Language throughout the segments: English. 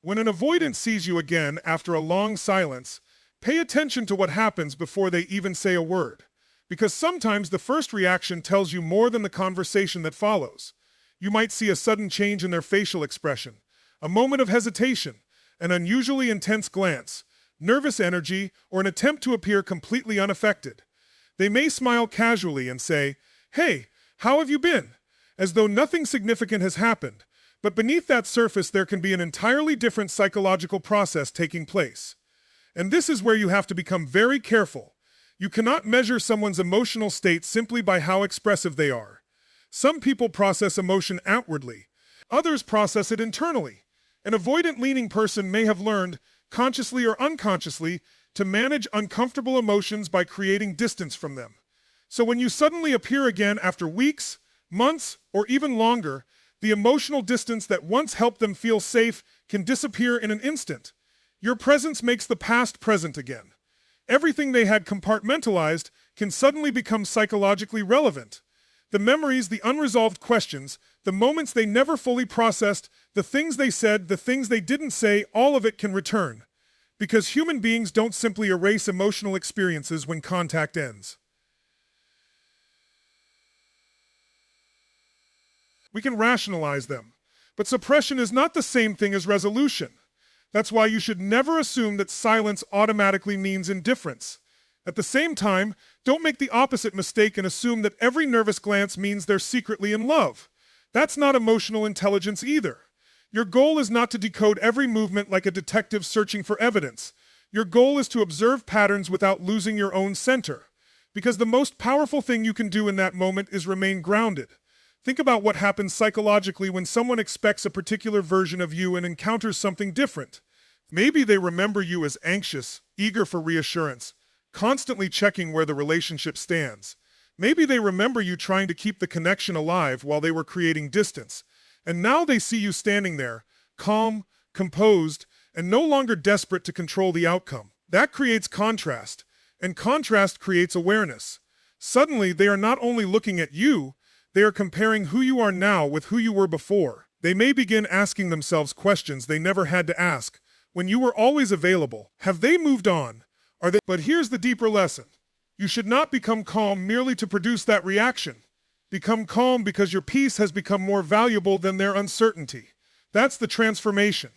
When an avoidant sees you again after a long silence, pay attention to what happens before they even say a word. Because sometimes the first reaction tells you more than the conversation that follows. You might see a sudden change in their facial expression, a moment of hesitation, an unusually intense glance, nervous energy, or an attempt to appear completely unaffected. They may smile casually and say, "Hey, how have you been?" as though nothing significant has happened. But beneath that surface, there can be an entirely different psychological process taking place. And this is where you have to become very careful. You cannot measure someone's emotional state simply by how expressive they are. Some people process emotion outwardly. Others process it internally. An avoidant-leaning person may have learned, consciously or unconsciously, to manage uncomfortable emotions by creating distance from them. So when you suddenly appear again after weeks, months, or even longer, the emotional distance that once helped them feel safe can disappear in an instant. Your presence makes the past present again. Everything they had compartmentalized can suddenly become psychologically relevant. The memories, the unresolved questions, the moments they never fully processed, the things they said, the things they didn't say, all of it can return. Because human beings don't simply erase emotional experiences when contact ends. We can rationalize them, but suppression is not the same thing as resolution. That's why you should never assume that silence automatically means indifference. At the same time, don't make the opposite mistake and assume that every nervous glance means they're secretly in love. That's not emotional intelligence either. Your goal is not to decode every movement like a detective searching for evidence. Your goal is to observe patterns without losing your own center. Because the most powerful thing you can do in that moment is remain grounded. Think about what happens psychologically when someone expects a particular version of you and encounters something different. Maybe they remember you as anxious, eager for reassurance, constantly checking where the relationship stands. Maybe they remember you trying to keep the connection alive while they were creating distance. And now they see you standing there, calm, composed, and no longer desperate to control the outcome. That creates contrast, and contrast creates awareness. Suddenly, they are not only looking at you, they are comparing who you are now with who you were before. They may begin asking themselves questions they never had to ask. When you were always available, have they moved on? Are they? But here's the deeper lesson. You should not become calm merely to produce that reaction. Become calm because your peace has become more valuable than their uncertainty. That's the transformation.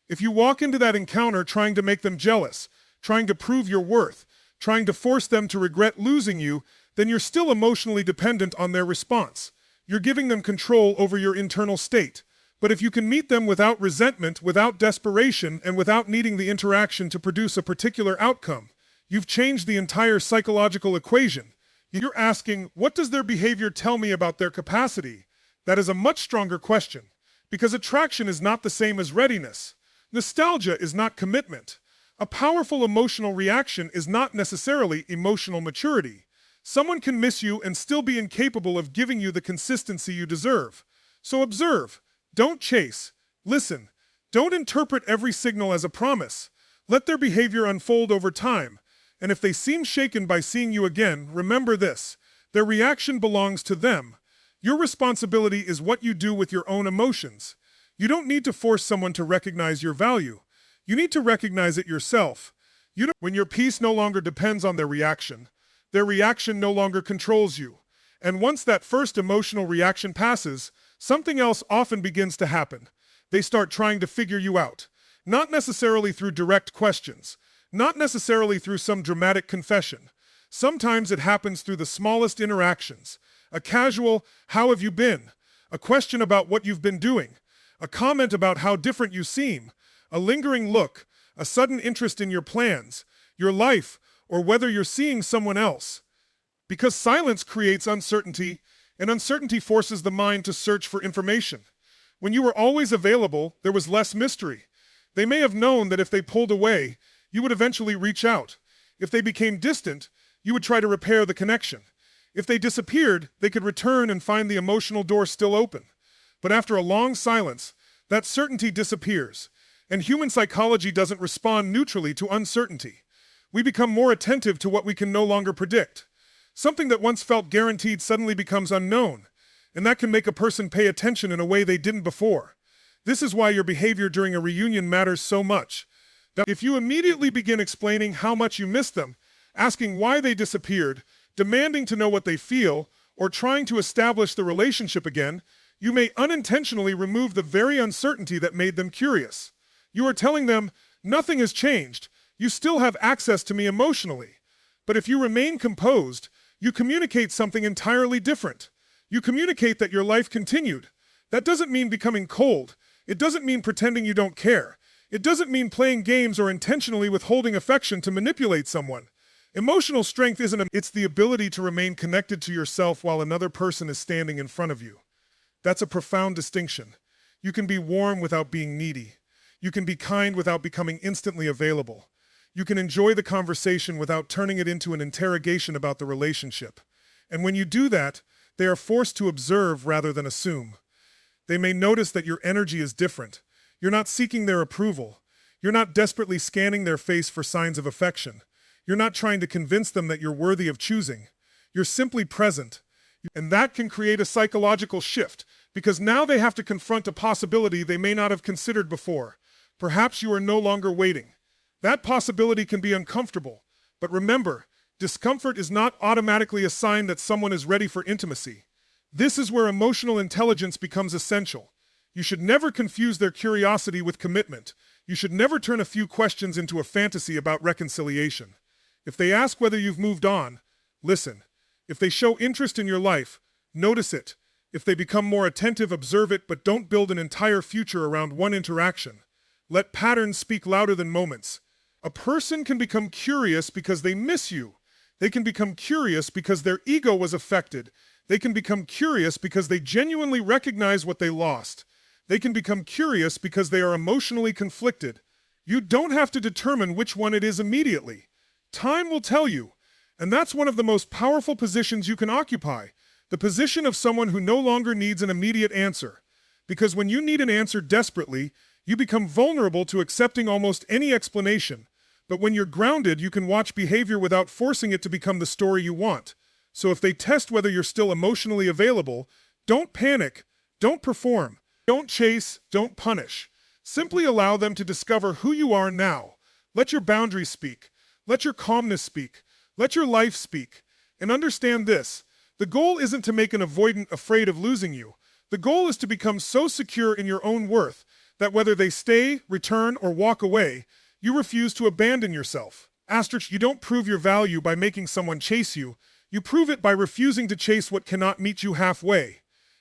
If you walk into that encounter trying to make them jealous, trying to prove your worth, trying to force them to regret losing you, then you're still emotionally dependent on their response. You're giving them control over your internal state. But if you can meet them without resentment, without desperation, and without needing the interaction to produce a particular outcome, you've changed the entire psychological equation. You're asking, what does their behavior tell me about their capacity? That is a much stronger question, because attraction is not the same as readiness. Nostalgia is not commitment. A powerful emotional reaction is not necessarily emotional maturity. Someone can miss you and still be incapable of giving you the consistency you deserve. So observe. Don't chase. Listen. Don't interpret every signal as a promise. Let their behavior unfold over time. And if they seem shaken by seeing you again, remember this. Their reaction belongs to them. Your responsibility is what you do with your own emotions. You don't need to force someone to recognize your value. You need to recognize it yourself. When your peace no longer depends on their reaction no longer controls you. And once that first emotional reaction passes, something else often begins to happen. They start trying to figure you out. Not necessarily through direct questions. Not necessarily through some dramatic confession. Sometimes it happens through the smallest interactions. A casual, "How have you been?" A question about what you've been doing. A comment about how different you seem. A lingering look. A sudden interest in your plans, your life, or whether you're seeing someone else. Because silence creates uncertainty, and uncertainty forces the mind to search for information. When you were always available, there was less mystery. They may have known that if they pulled away, you would eventually reach out. If they became distant, you would try to repair the connection. If they disappeared, they could return and find the emotional door still open. But after a long silence, that certainty disappears, and human psychology doesn't respond neutrally to uncertainty. We become more attentive to what we can no longer predict. Something that once felt guaranteed suddenly becomes unknown, and that can make a person pay attention in a way they didn't before. This is why your behavior during a reunion matters so much. If you immediately begin explaining how much you miss them, asking why they disappeared, demanding to know what they feel, or trying to establish the relationship again, you may unintentionally remove the very uncertainty that made them curious. You are telling them, nothing has changed, you still have access to me emotionally. But if you remain composed, you communicate something entirely different. You communicate that your life continued. That doesn't mean becoming cold. It doesn't mean pretending you don't care. It doesn't mean playing games or intentionally withholding affection to manipulate someone. Emotional strength it's the ability to remain connected to yourself while another person is standing in front of you. That's a profound distinction. You can be warm without being needy. You can be kind without becoming instantly available. You can enjoy the conversation without turning it into an interrogation about the relationship. And when you do that, they are forced to observe rather than assume. They may notice that your energy is different. You're not seeking their approval. You're not desperately scanning their face for signs of affection. You're not trying to convince them that you're worthy of choosing. You're simply present. And that can create a psychological shift, because now they have to confront a possibility they may not have considered before. Perhaps you are no longer waiting. That possibility can be uncomfortable. But remember, discomfort is not automatically a sign that someone is ready for intimacy. This is where emotional intelligence becomes essential. You should never confuse their curiosity with commitment. You should never turn a few questions into a fantasy about reconciliation. If they ask whether you've moved on, listen. If they show interest in your life, notice it. If they become more attentive, observe it, but don't build an entire future around one interaction. Let patterns speak louder than moments. A person can become curious because they miss you. They can become curious because their ego was affected. They can become curious because they genuinely recognize what they lost. They can become curious because they are emotionally conflicted. You don't have to determine which one it is immediately. Time will tell you. And that's one of the most powerful positions you can occupy. The position of someone who no longer needs an immediate answer. Because when you need an answer desperately, you become vulnerable to accepting almost any explanation. But when you're grounded, you can watch behavior without forcing it to become the story you want. So if they test whether you're still emotionally available, don't panic, don't perform, don't chase, don't punish. Simply allow them to discover who you are now. Let your boundaries speak. Let your calmness speak. Let your life speak. And understand this. The goal isn't to make an avoidant afraid of losing you. The goal is to become so secure in your own worth that whether they stay, return, or walk away, you refuse to abandon yourself. Asterisk, you don't prove your value by making someone chase you. You prove it by refusing to chase what cannot meet you halfway.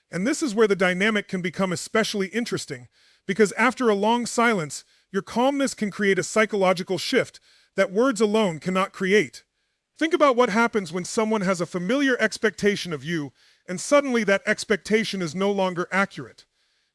And this is where the dynamic can become especially interesting, because after a long silence, your calmness can create a psychological shift that words alone cannot create. Think about what happens when someone has a familiar expectation of you, and suddenly that expectation is no longer accurate.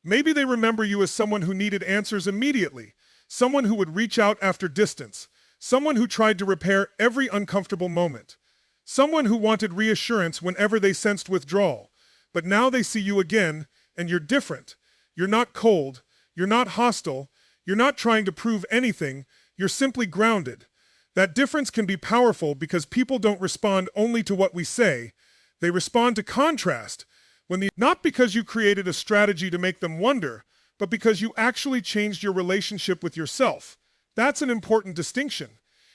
Maybe they remember you as someone who needed answers immediately, someone who would reach out after distance, someone who tried to repair every uncomfortable moment, someone who wanted reassurance whenever they sensed withdrawal. But now they see you again, and you're different. You're not cold, you're not hostile, you're not trying to prove anything, you're simply grounded. That difference can be powerful because people don't respond only to what we say, they respond to contrast. Not because you created a strategy to make them wonder, but because you actually changed your relationship with yourself. That's an important distinction.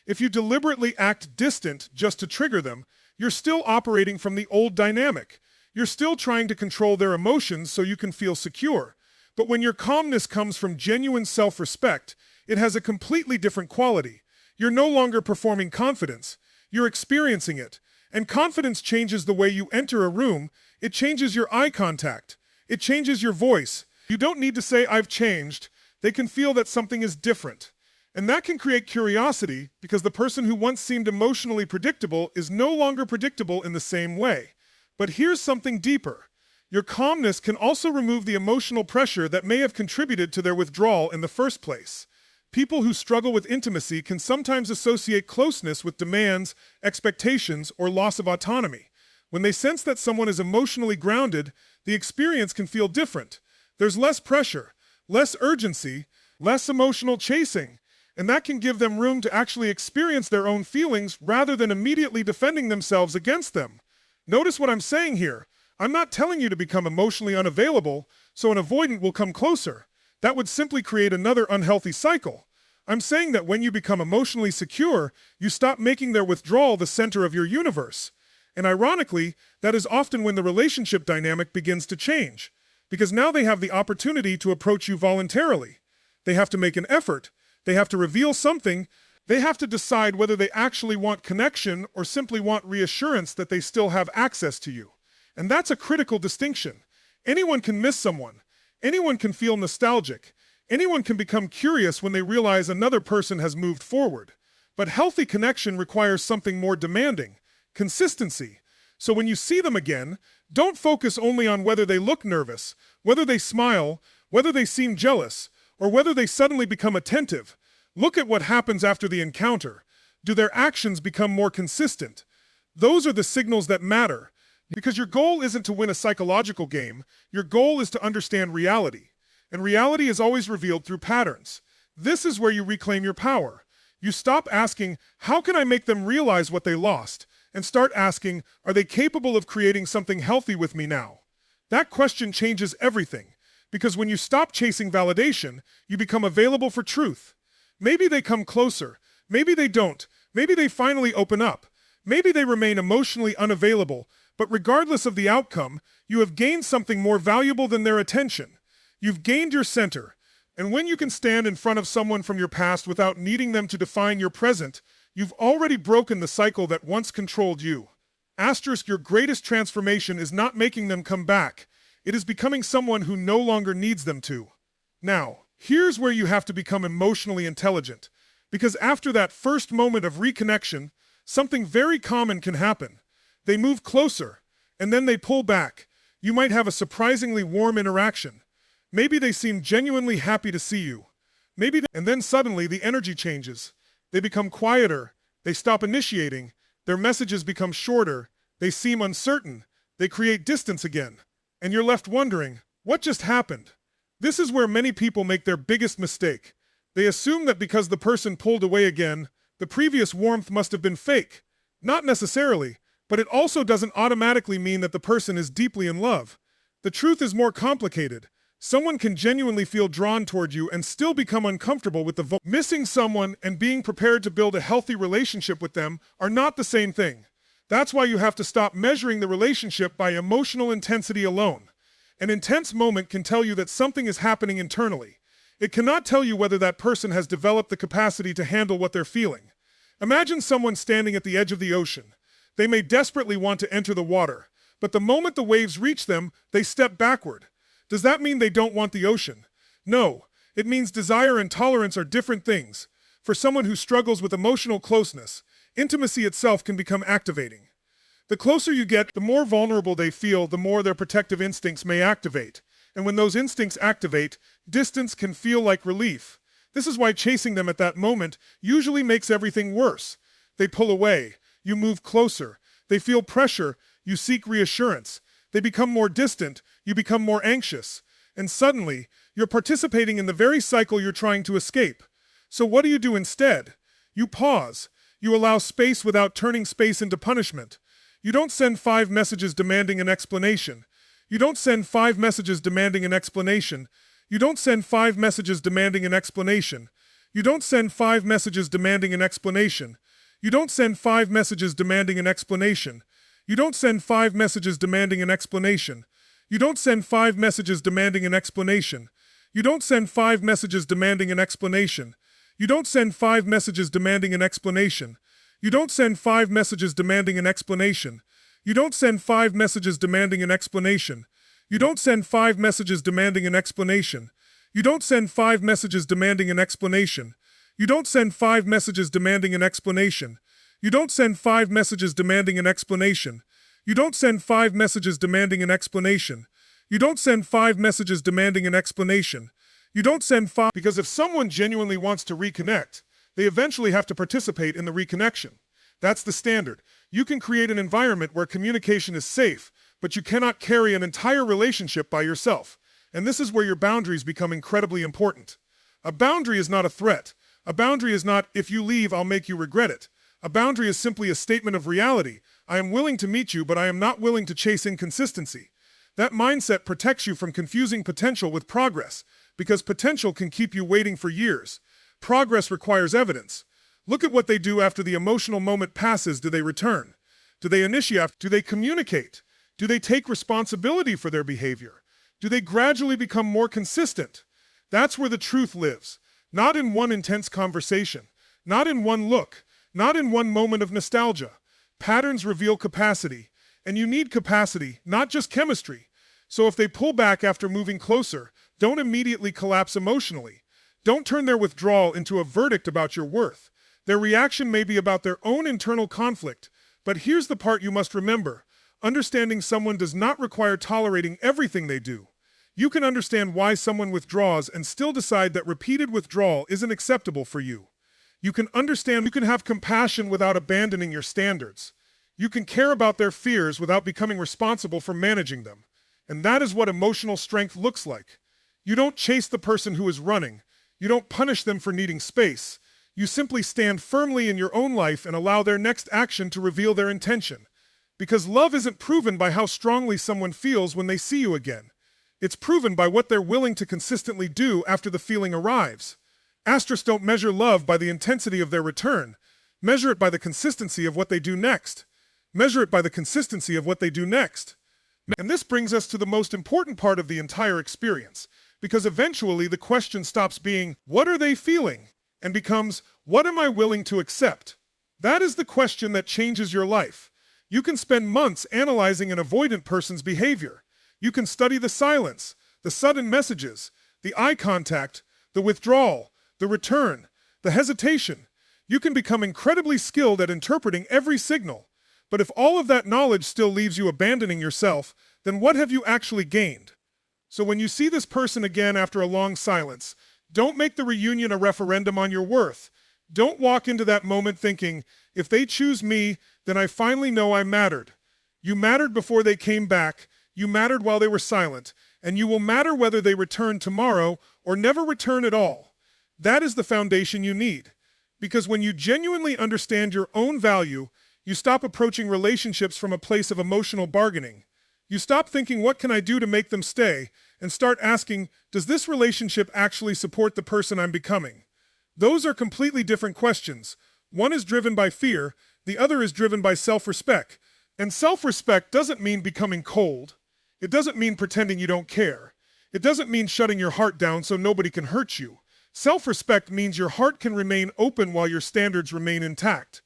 If you deliberately act distant just to trigger them, you're still operating from the old dynamic. You're still trying to control their emotions so you can feel secure. But when your calmness comes from genuine self-respect, it has a completely different quality. You're no longer performing confidence. You're experiencing it. And confidence changes the way you enter a room. It changes your eye contact. It changes your voice. You don't need to say, "I've changed." They can feel that something is different. And that can create curiosity because the person who once seemed emotionally predictable is no longer predictable in the same way. But here's something deeper. Your calmness can also remove the emotional pressure that may have contributed to their withdrawal in the first place. People who struggle with intimacy can sometimes associate closeness with demands, expectations, or loss of autonomy. When they sense that someone is emotionally grounded, the experience can feel different. There's less pressure, less urgency, less emotional chasing, and that can give them room to actually experience their own feelings rather than immediately defending themselves against them. Notice what I'm saying here. I'm not telling you to become emotionally unavailable so an avoidant will come closer. That would simply create another unhealthy cycle. I'm saying that when you become emotionally secure, you stop making their withdrawal the center of your universe. And ironically, that is often when the relationship dynamic begins to change, because now they have the opportunity to approach you voluntarily. They have to make an effort. They have to reveal something. They have to decide whether they actually want connection or simply want reassurance that they still have access to you. And that's a critical distinction. Anyone can miss someone. Anyone can feel nostalgic. Anyone can become curious when they realize another person has moved forward. But healthy connection requires something more demanding: consistency. So when you see them again, don't focus only on whether they look nervous, whether they smile, whether they seem jealous, or whether they suddenly become attentive. Look at what happens after the encounter. Do their actions become more consistent? Those are the signals that matter. Because your goal isn't to win a psychological game, your goal is to understand reality. And reality is always revealed through patterns. This is where you reclaim your power. You stop asking, how can I make them realize what they lost? And start asking, are they capable of creating something healthy with me now? That question changes everything. Because when you stop chasing validation, you become available for truth. Maybe they come closer. Maybe they don't. Maybe they finally open up. Maybe they remain emotionally unavailable. But regardless of the outcome, you have gained something more valuable than their attention. You've gained your center. And when you can stand in front of someone from your past without needing them to define your present, you've already broken the cycle that once controlled you. Asterisk, your greatest transformation is not making them come back. It is becoming someone who no longer needs them to. Now, here's where you have to become emotionally intelligent. Because after that first moment of reconnection, something very common can happen. They move closer, and then they pull back. You might have a surprisingly warm interaction. Maybe they seem genuinely happy to see you. And then suddenly the energy changes. They become quieter. They stop initiating. Their messages become shorter. They seem uncertain. They create distance again. And you're left wondering, what just happened? This is where many people make their biggest mistake. They assume that because the person pulled away again, the previous warmth must have been fake. Not necessarily, but it also doesn't automatically mean that the person is deeply in love. The truth is more complicated. Someone can genuinely feel drawn toward you and still become uncomfortable with missing someone and being prepared to build a healthy relationship with them are not the same thing. That's why you have to stop measuring the relationship by emotional intensity alone. An intense moment can tell you that something is happening internally. It cannot tell you whether that person has developed the capacity to handle what they're feeling. Imagine someone standing at the edge of the ocean. They may desperately want to enter the water, but the moment the waves reach them, they step backward. Does that mean they don't want the ocean? No, it means desire and tolerance are different things. For someone who struggles with emotional closeness, intimacy itself can become activating. The closer you get, the more vulnerable they feel, the more their protective instincts may activate. And when those instincts activate, distance can feel like relief. This is why chasing them at that moment usually makes everything worse. They pull away. You move closer. They feel pressure. You seek reassurance. They become more distant. You become more anxious. And suddenly, you're participating in the very cycle you're trying to escape. So what do you do instead? You pause. You allow space without turning space into punishment. You don't send 5 messages demanding an explanation. You don't send 5 messages demanding an explanation. You don't send 5 messages demanding an explanation. You don't send 5 messages demanding an explanation. You don't send 5 messages demanding an explanation. You don't send 5 messages demanding an explanation. You don't send 5 messages demanding an explanation. You don't send 5 messages demanding an explanation. You don't send 5 messages demanding an explanation. You don't send 5 messages demanding an explanation. You don't send 5 messages demanding an explanation. You don't send 5 messages demanding an explanation. You don't send 5 messages demanding an explanation. You don't send 5 messages demanding an explanation. You don't send 5 messages demanding an explanation. You don't send 5 messages demanding an explanation. You don't send 5 messages demanding an explanation. You don't send 5 because if someone genuinely wants to reconnect, they eventually have to participate in the reconnection. That's the standard. You can create an environment where communication is safe, but you cannot carry an entire relationship by yourself. And this is where your boundaries become incredibly important. A boundary is not a threat. A boundary is not, if you leave, I'll make you regret it. A boundary is simply a statement of reality. I am willing to meet you, but I am not willing to chase inconsistency. That mindset protects you from confusing potential with progress. because potential can keep you waiting for years. Progress requires evidence. Look at what they do after the emotional moment passes. Do they return? Do they initiate? Do they communicate? Do they take responsibility for their behavior? Do they gradually become more consistent? That's where the truth lives. Not in one intense conversation, not in one look, not in one moment of nostalgia. Patterns reveal capacity, and you need capacity, not just chemistry. So if they pull back after moving closer, don't immediately collapse emotionally. Don't turn their withdrawal into a verdict about your worth. Their reaction may be about their own internal conflict, but here's the part you must remember. Understanding someone does not require tolerating everything they do. You can understand why someone withdraws and still decide that repeated withdrawal isn't acceptable for you. You can have compassion without abandoning your standards. You can care about their fears without becoming responsible for managing them. And that is what emotional strength looks like. You don't chase the person who is running. You don't punish them for needing space. You simply stand firmly in your own life and allow their next action to reveal their intention. Because love isn't proven by how strongly someone feels when they see you again. It's proven by what they're willing to consistently do after the feeling arrives. Asterisks don't measure love by the intensity of their return. Measure it by the consistency of what they do next. Measure it by the consistency of what they do next. And this brings us to the most important part of the entire experience, because eventually the question stops being, what are they feeling? And becomes, what am I willing to accept? That is the question that changes your life. You can spend months analyzing an avoidant person's behavior. You can study the silence, the sudden messages, the eye contact, the withdrawal, the return, the hesitation. You can become incredibly skilled at interpreting every signal. But if all of that knowledge still leaves you abandoning yourself, then what have you actually gained? So when you see this person again after a long silence, don't make the reunion a referendum on your worth. Don't walk into that moment thinking, if they choose me, then I finally know I mattered. You mattered before they came back, you mattered while they were silent, and you will matter whether they return tomorrow or never return at all. That is the foundation you need. Because when you genuinely understand your own value, you stop approaching relationships from a place of emotional bargaining. You stop thinking, what can I do to make them stay? And start asking, does this relationship actually support the person I'm becoming? Those are completely different questions. One is driven by fear, the other is driven by self-respect. And self-respect doesn't mean becoming cold. It doesn't mean pretending you don't care. It doesn't mean shutting your heart down so nobody can hurt you. Self-respect means your heart can remain open while your standards remain intact.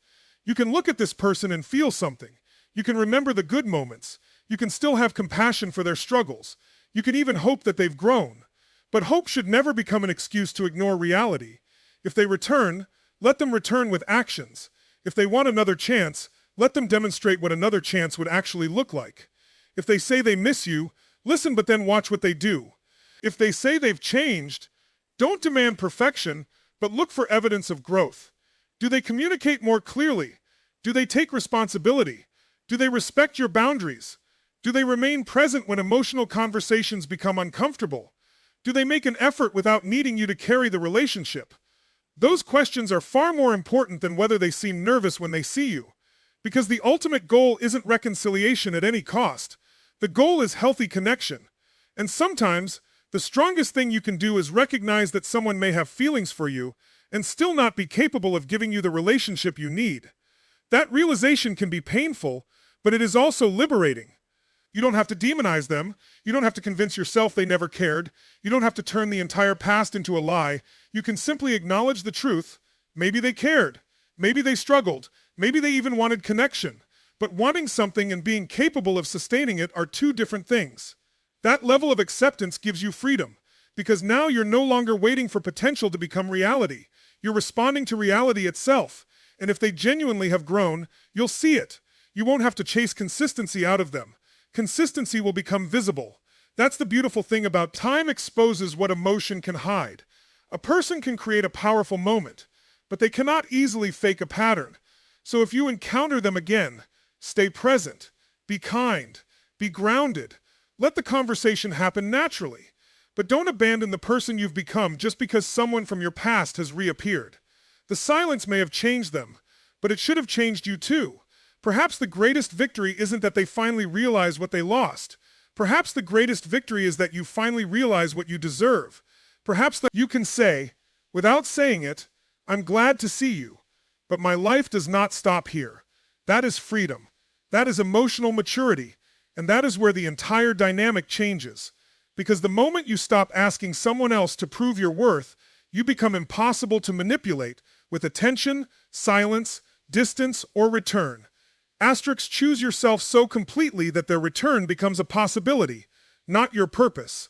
You can look at this person and feel something. You can remember the good moments. You can still have compassion for their struggles. You can even hope that they've grown. But hope should never become an excuse to ignore reality. If they return, let them return with actions. If they want another chance, let them demonstrate what another chance would actually look like. If they say they miss you, listen but then watch what they do. If they say they've changed, don't demand perfection, but look for evidence of growth. Do they communicate more clearly? Do they take responsibility? Do they respect your boundaries? Do they remain present when emotional conversations become uncomfortable? Do they make an effort without needing you to carry the relationship? Those questions are far more important than whether they seem nervous when they see you. Because the ultimate goal isn't reconciliation at any cost. The goal is healthy connection. And sometimes, the strongest thing you can do is recognize that someone may have feelings for you and still not be capable of giving you the relationship you need. That realization can be painful, but it is also liberating. You don't have to demonize them. You don't have to convince yourself they never cared. You don't have to turn the entire past into a lie. You can simply acknowledge the truth. Maybe they cared. Maybe they struggled. Maybe they even wanted connection. But wanting something and being capable of sustaining it are two different things. That level of acceptance gives you freedom, because now you're no longer waiting for potential to become reality. You're responding to reality itself. And if they genuinely have grown, you'll see it. You won't have to chase consistency out of them. Consistency will become visible. That's the beautiful thing about time exposes what emotion can hide. A person can create a powerful moment, but they cannot easily fake a pattern. So if you encounter them again, stay present, be kind, be grounded. Let the conversation happen naturally. But don't abandon the person you've become just because someone from your past has reappeared. The silence may have changed them, but it should have changed you too. Perhaps the greatest victory isn't that they finally realize what they lost. Perhaps the greatest victory is that you finally realize what you deserve. Perhaps that you can say, without saying it, I'm glad to see you, but my life does not stop here. That is freedom. That is emotional maturity. And that is where the entire dynamic changes. Because the moment you stop asking someone else to prove your worth, you become impossible to manipulate with attention, silence, distance, or return. Choose yourself so completely that their return becomes a possibility, not your purpose.